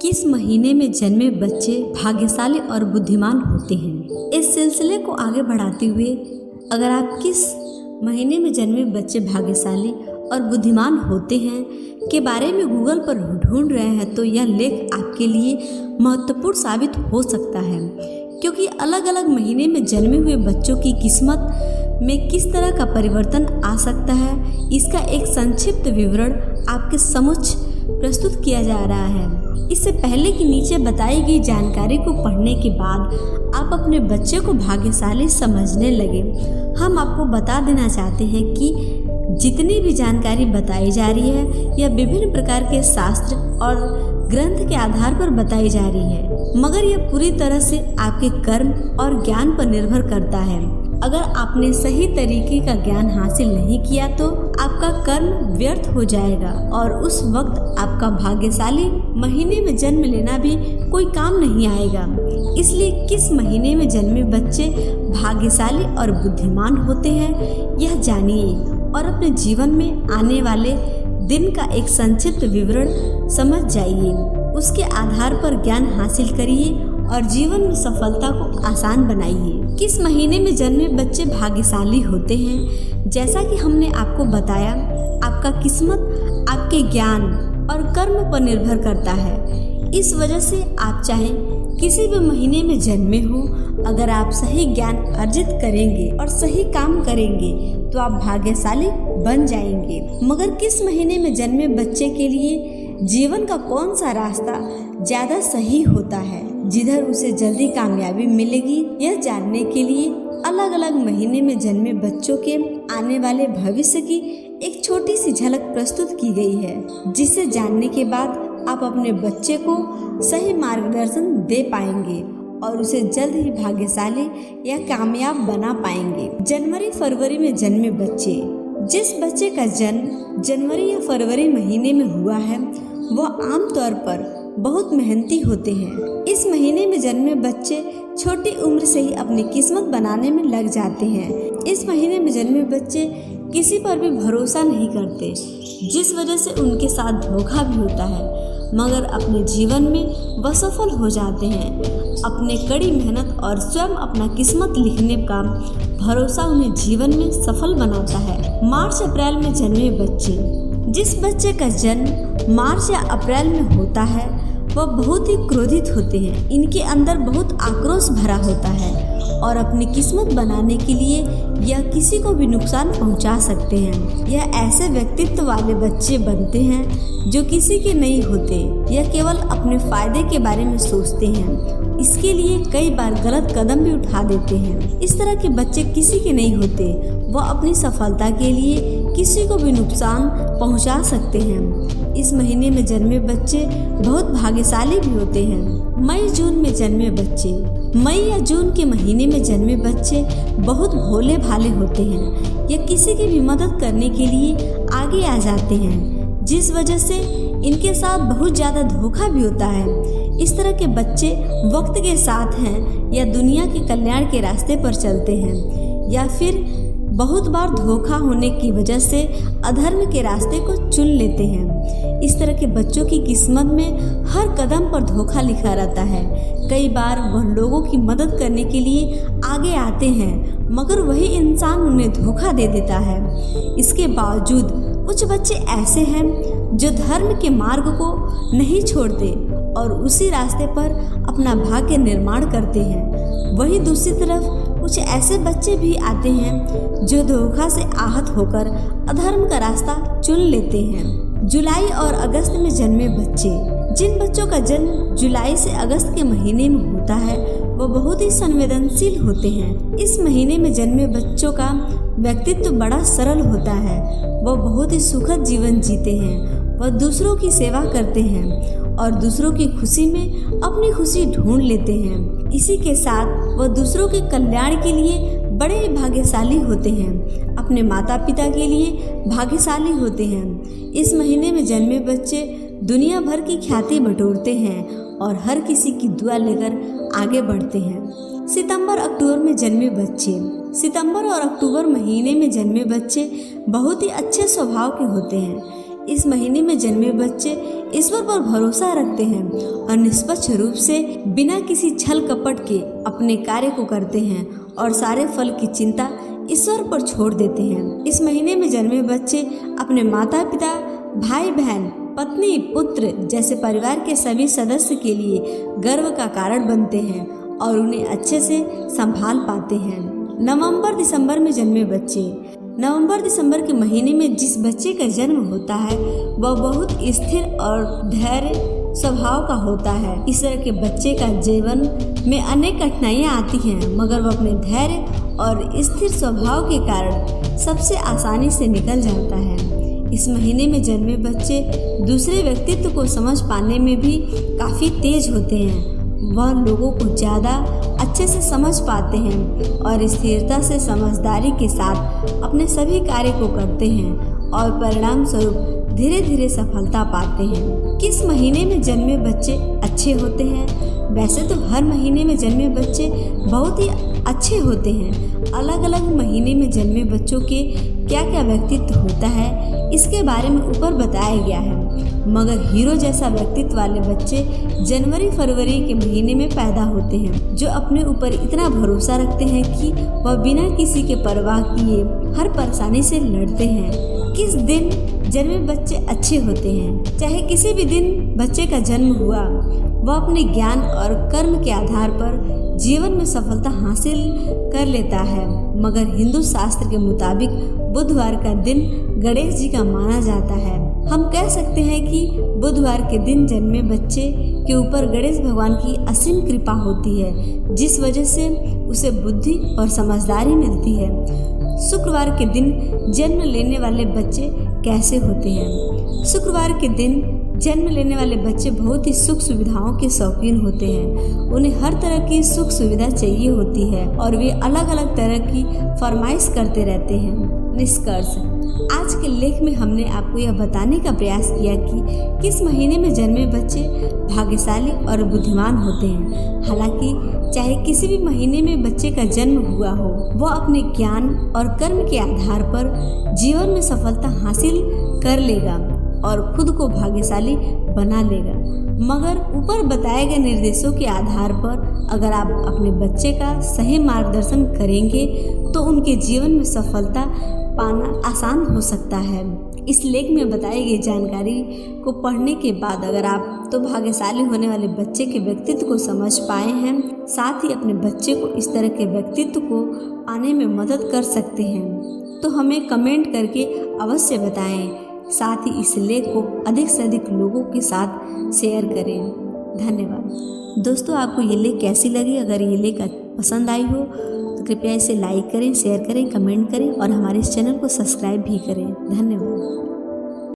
किस महीने में जन्मे बच्चे भाग्यशाली और बुद्धिमान होते हैं। इस सिलसिले को आगे बढ़ाते हुए अगर आप किस महीने में जन्मे बच्चे भाग्यशाली और बुद्धिमान होते हैं के बारे में गूगल पर ढूंढ रहे हैं तो यह लेख आपके लिए महत्वपूर्ण साबित हो सकता है, क्योंकि अलग अलग महीने में जन्मे हुए बच्चों की किस्मत में किस तरह का परिवर्तन आ सकता है, इसका एक संक्षिप्त विवरण आपके समक्ष प्रस्तुत किया जा रहा है। इससे पहले कि नीचे बताई गई जानकारी को पढ़ने के बाद आप अपने बच्चे को भाग्यशाली समझने लगे, हम आपको बता देना चाहते हैं कि जितनी भी जानकारी बताई जा रही है यह विभिन्न प्रकार के शास्त्र और ग्रंथ के आधार पर बताई जा रही है, मगर यह पूरी तरह से आपके कर्म और ज्ञान पर निर्भर करता है। अगर आपने सही तरीके का ज्ञान हासिल नहीं किया तो आपका कर्म व्यर्थ हो जाएगा और उस वक्त आपका भाग्यशाली महीने में जन्म लेना भी कोई काम नहीं आएगा। इसलिए किस महीने में जन्मे बच्चे भाग्यशाली और बुद्धिमान होते हैं यह जानिए और अपने जीवन में आने वाले दिन का एक संक्षिप्त विवरण समझ जाइए। उसके आधार पर ज्ञान हासिल करिए और जीवन में सफलता को आसान बनाइए। किस महीने में जन्मे बच्चे भाग्यशाली होते हैं, जैसा कि हमने आपको बताया, आपका किस्मत आपके ज्ञान और कर्म पर निर्भर करता है। इस वजह से आप चाहे किसी भी महीने में जन्मे हो, अगर आप सही ज्ञान अर्जित करेंगे और सही काम करेंगे तो आप भाग्यशाली बन जाएंगे। मगर किस महीने में जन्मे बच्चे के लिए जीवन का कौन सा रास्ता ज्यादा सही होता है, जिधर उसे जल्दी कामयाबी मिलेगी, यह जानने के लिए अलग अलग महीने में जन्मे बच्चों के आने वाले भविष्य की एक छोटी सी झलक प्रस्तुत की गई है, जिसे जानने के बाद आप अपने बच्चे को सही मार्गदर्शन दे पाएंगे और उसे जल्द ही भाग्यशाली या कामयाब बना पाएंगे। जनवरी फरवरी में जन्मे बच्चे। जिस बच्चे का जन्म जनवरी या फरवरी महीने में हुआ है वह आमतौर पर बहुत मेहनती होते हैं। इस महीने में जन्मे बच्चे छोटी उम्र से ही अपनी किस्मत बनाने में लग जाते हैं। इस महीने में जन्मे बच्चे किसी पर भी भरोसा नहीं करते, जिस वजह से उनके साथ धोखा भी होता है, मगर अपने जीवन में वह सफल हो जाते हैं। अपने कड़ी मेहनत और स्वयं अपना किस्मत लिखने का भरोसा उन्हें जीवन में सफल बनाता है। मार्च अप्रैल में जन्मे बच्चे। जिस बच्चे का जन्म मार्च या अप्रैल में होता है वह बहुत ही क्रोधित होते हैं। इनके अंदर बहुत आक्रोश भरा होता है और अपनी किस्मत बनाने के लिए यह किसी को भी नुकसान पहुंचा सकते हैं। यह ऐसे व्यक्तित्व वाले बच्चे बनते हैं जो किसी के नहीं होते। यह केवल अपने फायदे के बारे में सोचते हैं, इसके लिए कई बार गलत कदम भी उठा देते हैं। इस तरह के बच्चे किसी के नहीं होते, वह अपनी सफलता के लिए किसी को भी नुकसान पहुंचा सकते हैं। इस महीने में जन्मे बच्चे बहुत भाग्यशाली भी होते हैं। मई जून में जन्मे बच्चे। मई या जून के महीने में जन्मे बच्चे बहुत भोले भाले होते हैं। यह किसी की भी मदद करने के लिए आगे आ जाते हैं, जिस वजह से इनके साथ बहुत ज़्यादा धोखा भी होता है। इस तरह के बच्चे वक्त के साथ हैं या दुनिया के कल्याण के रास्ते पर चलते हैं, या फिर बहुत बार धोखा होने की वजह से अधर्म के रास्ते को चुन लेते हैं। इस तरह के बच्चों की किस्मत में हर कदम पर धोखा लिखा रहता है। कई बार वह लोगों की मदद करने के लिए आगे आते हैं, मगर वही इंसान उन्हें धोखा दे देता है। इसके बावजूद कुछ बच्चे ऐसे हैं जो धर्म के मार्ग को नहीं छोड़ते और उसी रास्ते पर अपना भाग्य निर्माण करते हैं। वहीं दूसरी तरफ कुछ ऐसे बच्चे भी आते हैं जो धोखा से आहत होकर अधर्म का रास्ता चुन लेते हैं। जुलाई और अगस्त में जन्मे बच्चे। जिन बच्चों का जन्म जुलाई से अगस्त के महीने में होता है वह बहुत ही संवेदनशील होते हैं। इस महीने में जन्मे बच्चों का व्यक्तित्व बड़ा सरल होता है। वह बहुत ही सुखद जीवन जीते हैं। वह दूसरों की सेवा करते हैं और दूसरों की खुशी में अपनी खुशी ढूंढ लेते हैं। इसी के साथ वह दूसरों के कल्याण के लिए बड़े ही भाग्यशाली होते हैं। अपने माता पिता के लिए भाग्यशाली होते हैं। इस महीने में जन्मे बच्चे दुनिया भर की ख्याति बटोरते हैं और हर किसी की दुआ लेकर आगे बढ़ते हैं। सितंबर अक्टूबर में जन्मे बच्चे। सितंबर और अक्टूबर महीने में जन्मे बच्चे बहुत ही अच्छे स्वभाव के होते हैं। इस महीने में जन्मे बच्चे ईश्वर पर भरोसा रखते हैं और निष्पक्ष रूप से बिना किसी छल कपट के अपने कार्य को करते हैं और सारे फल की चिंता ईश्वर पर छोड़ देते हैं। इस महीने में जन्मे बच्चे अपने माता पिता, भाई बहन, पत्नी, पुत्र जैसे परिवार के सभी सदस्य के लिए गर्व का कारण बनते हैं और उन्हें अच्छे से संभाल पाते हैं। नवंबर दिसंबर में जन्मे बच्चे। नवंबर दिसंबर के महीने में जिस बच्चे का जन्म होता है वह बहुत स्थिर और धैर्य स्वभाव का होता है। इस तरह के बच्चे का जीवन में अनेक कठिनाइयाँ आती हैं, मगर वह अपने धैर्य और स्थिर स्वभाव के कारण सबसे आसानी से निकल जाता है। इस महीने में जन्मे बच्चे दूसरे व्यक्तित्व को समझ पाने में भी काफ़ी तेज होते हैं। वह लोगों को ज़्यादा अच्छे से समझ पाते हैं और स्थिरता से समझदारी के साथ अपने सभी कार्य को करते हैं और परिणाम स्वरूप धीरे धीरे सफलता पाते हैं। किस महीने में जन्मे बच्चे अच्छे होते हैं? वैसे तो हर महीने में जन्मे बच्चे बहुत ही अच्छे होते हैं। अलग अलग महीने में जन्मे बच्चों के क्या क्या व्यक्तित्व होता है इसके बारे में ऊपर बताया गया है, मगर हीरो जैसा व्यक्तित्व वाले बच्चे जनवरी फरवरी के महीने में पैदा होते हैं, जो अपने ऊपर इतना भरोसा रखते हैं कि वह बिना किसी के परवाह किए हर परेशानी से लड़ते हैं। किस दिन जन्मे बच्चे अच्छे होते हैं? चाहे किसी भी दिन बच्चे का जन्म हुआ, वह अपने ज्ञान और कर्म के आधार पर जीवन में सफलता हासिल कर लेता है, मगर हिंदू शास्त्र के मुताबिक बुधवार का दिन गणेश जी का माना जाता है। हम कह सकते हैं कि बुधवार के दिन जन्मे बच्चे के ऊपर गणेश भगवान की असीम कृपा होती है, जिस वजह से उसे बुद्धि और समझदारी मिलती है। शुक्रवार के दिन जन्म लेने वाले बच्चे कैसे होते हैं? शुक्रवार के दिन जन्म लेने वाले बच्चे बहुत ही सुख सुविधाओं के शौकीन होते हैं। उन्हें हर तरह की सुख सुविधा चाहिए होती है और वे अलग अलग तरह की फरमाइश करते रहते हैं। निष्कर्ष, आज के लेख में हमने आपको यह बताने का प्रयास किया कि किस महीने में जन्मे बच्चे भाग्यशाली और बुद्धिमान होते हैं। हालांकि चाहे किसी भी महीने में बच्चे का जन्म हुआ हो, वह अपने ज्ञान और कर्म के आधार पर जीवन में सफलता हासिल कर लेगा और खुद को भाग्यशाली बना लेगा। मगर ऊपर बताए गए निर्देशों के आधार पर अगर आप अपने बच्चे का सही मार्गदर्शन करेंगे तो उनके जीवन में सफलता पाना आसान हो सकता है। इस लेख में बताई गई जानकारी को पढ़ने के बाद अगर आप तो भाग्यशाली होने वाले बच्चे के व्यक्तित्व को समझ पाए हैं, साथ ही अपने बच्चे को इस तरह के व्यक्तित्व को पाने में मदद कर सकते हैं, तो हमें कमेंट करके अवश्य बताएं। साथ ही इस लेख को अधिक से अधिक लोगों के साथ शेयर करें। धन्यवाद। दोस्तों, आपको ये लेख कैसी लगी? अगर ये लेख पसंद आई हो तो कृपया इसे लाइक करें, शेयर करें, कमेंट करें और हमारे इस चैनल को सब्सक्राइब भी करें। धन्यवाद।